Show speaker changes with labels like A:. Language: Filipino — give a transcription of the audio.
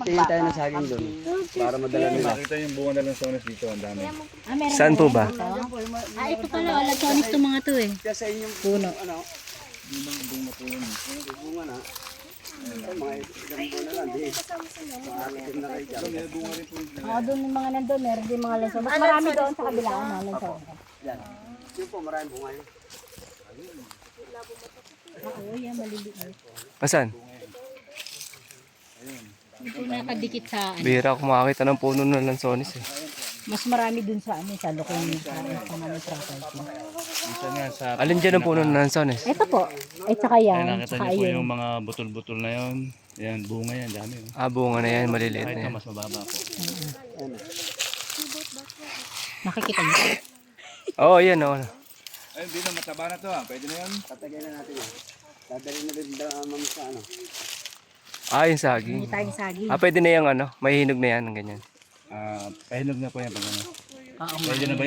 A: Tingin tayo ng saging doon. Para madala nila.
B: Makita yung bunga na lansones dito, ang dami.
C: Saan po ba?
D: Ito pala, alatonis to mga to eh.
A: Kaya sa inyong
D: Puno.
A: ano,
B: Bunga po yun.
A: bunga na. Ay, mga ilang bunga lang. Di. Maakitin na kayo dyan.
D: Oo, doon yung mga nandun, meron din mga lansones. Mas marami doon sa kabila, mga lansones.
A: Yan. Yun po, maraming bunga yun.
D: Oo, yan, maliliit.
C: Asan?
D: Ito nakadikit sa ano.
C: Bihira ako makakita ng puno ng lansones eh.
D: Mas marami doon sa ano, sa Lukon, sa mga property.
B: Minsan nga sa...
C: Alin dyan ang puno ng lansones?
D: Ito po. Ay, saka
B: Ay,
D: yan.
B: nakita
D: Saka
B: niyo po
D: yun.
B: yung mga butol-butol na yun. Yan, bunga yan, dami. Oh.
C: Ah, bunga na yan, maliliit
B: Kahit
C: na
B: na
C: yan.
B: mas mababa po.
D: Nakikita niyo.
C: Oo, yan oo.
B: Ay, hindi na, mataba na to ah. Pwede na yan.
A: Patagay na natin yan. Dadali na rin ma'am sa ano.
C: Ah, yung saging.
D: Hindi tayong saging.
C: Ah, pwede na yung ano, may hinog na yan, ganyan.
B: Pahinog na po yan. Pag ano.
D: Oo,
B: Pwede na ba yan?